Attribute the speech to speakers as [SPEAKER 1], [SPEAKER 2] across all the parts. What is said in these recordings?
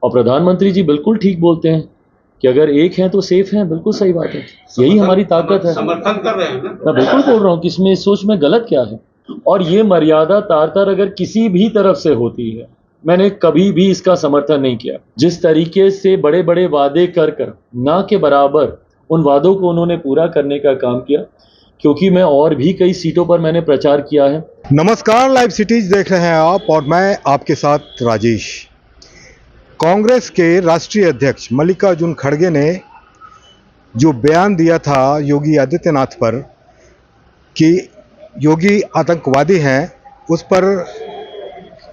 [SPEAKER 1] और प्रधानमंत्री जी बिल्कुल ठीक बोलते हैं कि अगर एक हैं तो सेफ हैं। बिल्कुल सही बात है, यही हमारी ताकत है।
[SPEAKER 2] समर्थन कर रहे हैं ना?
[SPEAKER 1] मैं बिल्कुल बोल रहा हूँ कि इसमें इस सोच में गलत क्या है। और ये मर्यादा तार तार अगर किसी भी तरफ से होती है, मैंने कभी भी इसका समर्थन नहीं किया। जिस तरीके से बड़े बड़े वादे कर कर ना के बराबर उन वादों को उन्होंने पूरा करने का काम किया, क्योंकि मैं और भी कई सीटों पर मैंने प्रचार किया है।
[SPEAKER 3] नमस्कार, लाइव सिटीज देख रहे हैं आप और मैं आपके साथ राजेश। कांग्रेस के राष्ट्रीय अध्यक्ष मल्लिकार्जुन खड़गे ने जो बयान दिया था योगी आदित्यनाथ पर कि योगी आतंकवादी हैं, उस पर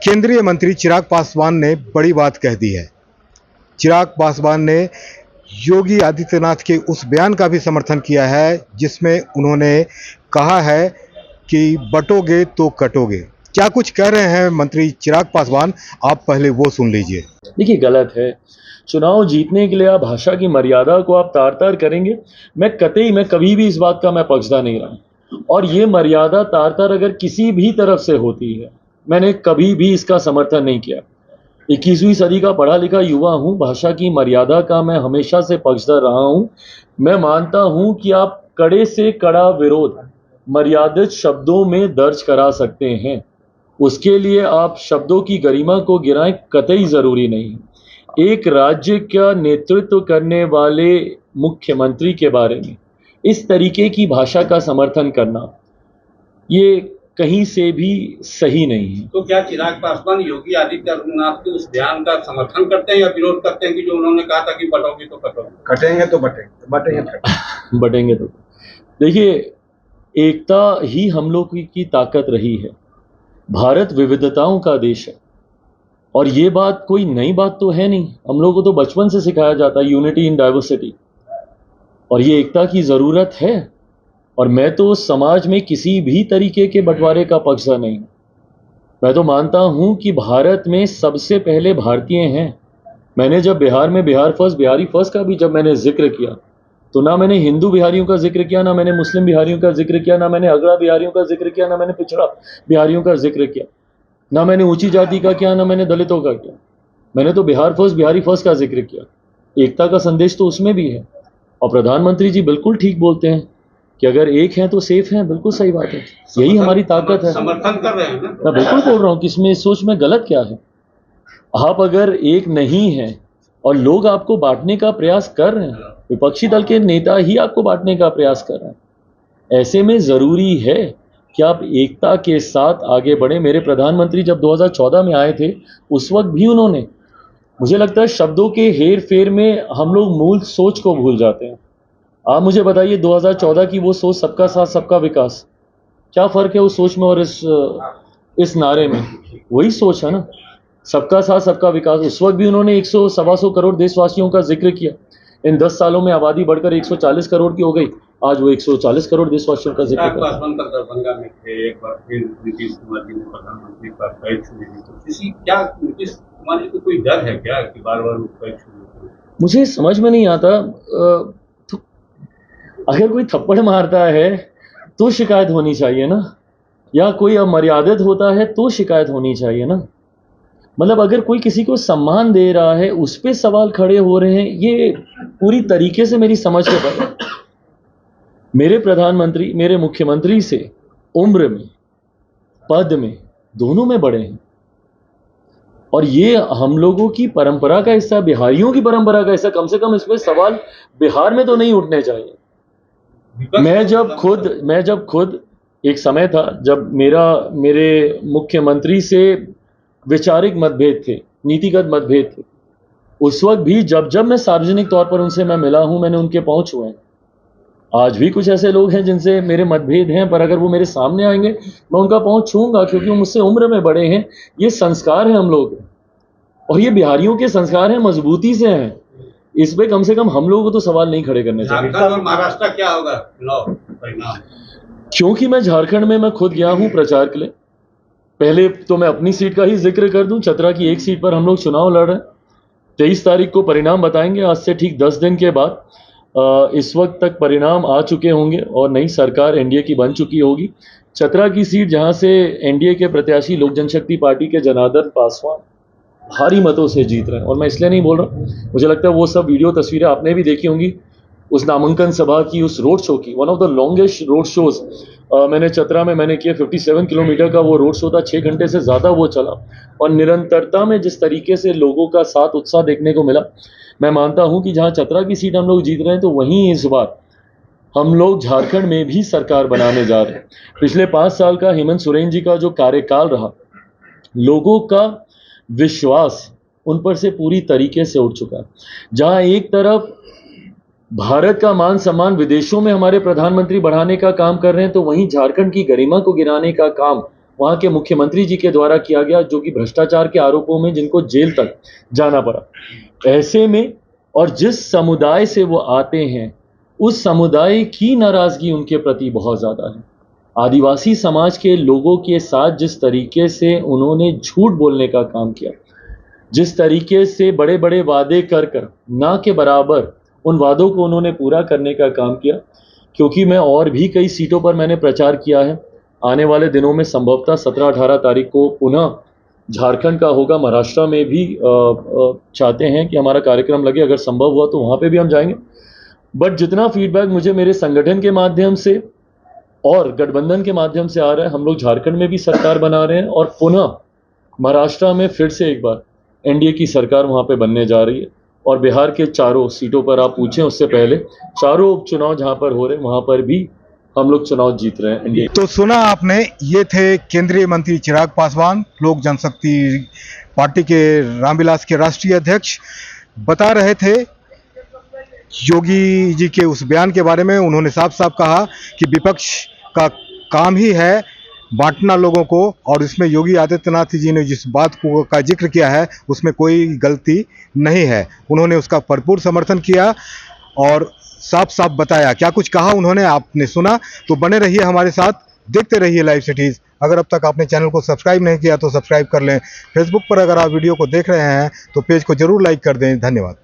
[SPEAKER 3] केंद्रीय मंत्री चिराग पासवान ने बड़ी बात कह दी है। चिराग पासवान ने योगी आदित्यनाथ के उस बयान का भी समर्थन किया है जिसमें उन्होंने कहा है कि बटोगे तो कटोगे। क्या कुछ कह रहे हैं मंत्री चिराग पासवान, आप पहले वो सुन लीजिए।
[SPEAKER 1] देखिए, गलत है। चुनाव जीतने के लिए आप भाषा की मर्यादा को आप तार तार करेंगे। मैं कभी भी इस बात का मैं पक्षधर नहीं रहा। और ये मर्यादा तार तार अगर किसी भी तरफ से होती है, मैंने कभी भी इसका समर्थन नहीं किया। 21वीं सदी का पढ़ा लिखा युवा हूँ। भाषा की मर्यादा का मैं हमेशा से पक्षधर रहा हूँ। मैं मानता हूँ कि आप कड़े से कड़ा विरोध मर्यादित शब्दों में दर्ज करा सकते हैं। उसके लिए आप शब्दों की गरिमा को गिराएं, कतई ज़रूरी नहीं। एक राज्य का नेतृत्व करने वाले मुख्यमंत्री के बारे में इस तरीके की भाषा का समर्थन करना, ये कहीं से भी सही नहीं है।
[SPEAKER 2] तो क्या चिराग पासवान योगी आदित्यनाथ के उस बयान का समर्थन करते हैं या विरोध करते हैं कि जो उन्होंने कहा था कि बटोगे तो कटोगे,
[SPEAKER 3] कटेंगे तो बटेंगे
[SPEAKER 1] बटेंगे तो। देखिए, एकता ही हम लोग की ताकत रही है। भारत विविधताओं का देश है और ये बात कोई नई बात तो है नहीं। हम लोगों को तो बचपन से सिखाया जाता है यूनिटी इन डाइवर्सिटी, और ये एकता की ज़रूरत है। और मैं तो समाज में किसी भी तरीके के बंटवारे का पक्षधर नहीं हूँ। मैं तो मानता हूँ कि भारत में सबसे पहले भारतीय हैं। मैंने जब बिहार में बिहार फर्स्ट, बिहारी फर्स्ट का भी जब मैंने जिक्र किया, तो ना मैंने हिंदू बिहारियों का जिक्र किया, ना मैंने मुस्लिम बिहारियों का जिक्र किया, ना मैंने अगड़ा बिहारियों का जिक्र किया, ना मैंने पिछड़ा बिहारियों का जिक्र किया, ना मैंने ऊंची जाति का किया, ना मैंने दलितों का किया। मैंने तो बिहार फर्स्ट, बिहारी फर्स्ट का जिक्र किया। एकता का संदेश तो उसमें भी है। और प्रधानमंत्री जी बिल्कुल ठीक बोलते हैं कि अगर एक हैं तो सेफ हैं। बिल्कुल सही बात है, यही हमारी ताकत है।
[SPEAKER 2] समर्थन कर रहे हैं ना?
[SPEAKER 1] मैं बिल्कुल बोल रहा हूँ कि इसमें इस सोच में गलत क्या है। आप अगर एक नहीं हैं और लोग आपको बांटने का प्रयास कर रहे हैं, विपक्षी दल के नेता ही आपको बांटने का प्रयास कर रहे हैं, ऐसे में ज़रूरी है कि आप एकता के साथ आगे बढ़े। मेरे प्रधानमंत्री जब 2014 में आए थे, उस वक्त भी उन्होंने, मुझे लगता है शब्दों के हेर फेर में हम लोग मूल सोच को भूल जाते हैं। आप मुझे बताइए 2014 की वो सोच, सबका साथ सबका विकास, क्या फ़र्क है उस सोच में और इस नारे में? वही सोच है ना, सबका साथ सबका विकास। उस वक्त भी उन्होंने 100-125 करोड़ देशवासियों का जिक्र किया। इन 10 सालों में आबादी बढ़कर 140 करोड़ की हो गई। आज वो 140 करोड़ देशवासियों का जिक्र कर रहे हैं।
[SPEAKER 2] दरभंगा में थे, एक बार फिर नीतीश कुमार जी ने प्रधानमंत्री पर पैर छूने की कोशिश। क्या नीतीश कुमार जी को कोई डर है क्या कि बार बार पैर छूने?
[SPEAKER 1] मुझे समझ में नहीं आता। तो अगर कोई थप्पड़ मारता है तो शिकायत होनी चाहिए ना, या कोई अमर्यादित होता है तो शिकायत होनी चाहिए ना। मतलब अगर कोई किसी को सम्मान दे रहा है, उस पे सवाल खड़े हो रहे हैं, ये पूरी तरीके से मेरी समझ के परे। मेरे प्रधानमंत्री मेरे मुख्यमंत्री से उम्र में, पद में, दोनों में बड़े हैं। और ये हम लोगों की परंपरा का हिस्सा, बिहारियों की परंपरा का हिस्सा। कम से कम इसमें सवाल बिहार में तो नहीं उठने चाहिए। मैं जब खुद एक समय था जब मेरे मुख्यमंत्री से वैचारिक मतभेद थे, नीतिगत मतभेद थे। उस वक्त भी जब मैं सार्वजनिक तौर पर उनसे मैं मिला हूं, मैंने उनके पांव छुए हैं। आज भी कुछ ऐसे लोग हैं जिनसे मेरे मतभेद हैं, पर अगर वो मेरे सामने आएंगे मैं उनका पांव छूऊंगा, क्योंकि वो मुझसे उम्र में बड़े हैं। ये संस्कार है हम लोग, और ये बिहारियों के संस्कार हैं, मजबूती से हैं। इस पे कम से कम हम लोगों को तो सवाल नहीं खड़े करने चाहिए।
[SPEAKER 2] झारखंड और महाराष्ट्र क्या होगा चुनाव परिणाम?
[SPEAKER 1] क्योंकि मैं झारखंड में मैं खुद गया हूं प्रचार के लिए। पहले तो मैं अपनी सीट का ही जिक्र कर दूं। चतरा की एक सीट पर हम लोग चुनाव लड़ रहे हैं। 23 तारीख को परिणाम बताएंगे। आज से ठीक 10 दिन के बाद इस वक्त तक परिणाम आ चुके होंगे और नई सरकार एनडीए की बन चुकी होगी। चतरा की सीट, जहां से एनडीए के प्रत्याशी लोक जनशक्ति पार्टी के जनार्दन पासवान भारी मतों से जीत रहे हैं। और मैं इसलिए नहीं बोल रहा, मुझे लगता है वो सब वीडियो तस्वीरें आपने भी देखी होंगी उस नामांकन सभा की, उस रोड शो की। One of the longest road shows मैंने चतरा में मैंने किया। 57 किलोमीटर का वो रोड शो था, 6 घंटे से ज़्यादा वो चला। और निरंतरता में जिस तरीके से लोगों का साथ उत्साह देखने को मिला, मैं मानता हूं कि जहां चतरा की सीट हम लोग जीत रहे हैं, तो वहीं इस बार हम लोग झारखंड में भी सरकार बनाने जा रहे हैं। पिछले 5 साल का हेमंत सोरेन जी का जो कार्यकाल रहा, लोगों का विश्वास उन पर से पूरी तरीके से उठ चुका है। जहां एक तरफ भारत का मान सम्मान विदेशों में हमारे प्रधानमंत्री बढ़ाने का काम कर रहे हैं, तो वहीं झारखंड की गरिमा को गिराने का काम वहां के मुख्यमंत्री जी के द्वारा किया गया, जो कि भ्रष्टाचार के आरोपों में जिनको जेल तक जाना पड़ा। ऐसे में और जिस समुदाय से वो आते हैं, उस समुदाय की नाराजगी उनके प्रति बहुत ज़्यादा है। आदिवासी समाज के लोगों के साथ जिस तरीके से उन्होंने झूठ बोलने का काम किया, जिस तरीके से बड़े बड़े वादे कर कर ना के बराबर उन वादों को उन्होंने पूरा करने का काम किया। क्योंकि मैं और भी कई सीटों पर मैंने प्रचार किया है। आने वाले दिनों में संभवतः 17-18 तारीख को पुनः झारखंड का होगा, महाराष्ट्र में भी चाहते हैं कि हमारा कार्यक्रम लगे। अगर संभव हुआ तो वहाँ पे भी हम जाएंगे। बट जितना फीडबैक मुझे मेरे संगठन के माध्यम से और गठबंधन के माध्यम से आ रहा है, हम लोग झारखंड में भी सरकार बना रहे हैं और पुनः महाराष्ट्र में फिर से एक बार एनडीए की सरकार वहाँ पे बनने जा रही है। और बिहार के चारों सीटों पर आप पूछें उससे पहले, चारों उपचुनाव जहाँ पर हो रहे हैं वहाँ पर भी हम लोग चुनाव जीत रहे हैं एनडीए।
[SPEAKER 3] तो सुना आपने, ये थे केंद्रीय मंत्री चिराग पासवान, लोक जनशक्ति पार्टी के रामविलास के राष्ट्रीय अध्यक्ष, बता रहे थे योगी जी के उस बयान के बारे में। उन्होंने साफ साफ कहा कि विपक्ष का काम ही है बांटना लोगों को, और इसमें योगी आदित्यनाथ जी ने जिस बात को का जिक्र किया है उसमें कोई गलती नहीं है। उन्होंने उसका भरपूर समर्थन किया और साफ साफ बताया। क्या कुछ कहा उन्होंने आपने सुना। तो बने रहिए हमारे साथ, देखते रहिए लाइव सिटीज़। अगर अब तक आपने चैनल को सब्सक्राइब नहीं किया तो सब्सक्राइब कर लें। फेसबुक पर अगर आप वीडियो को देख रहे हैं तो पेज को जरूर लाइक कर दें। धन्यवाद।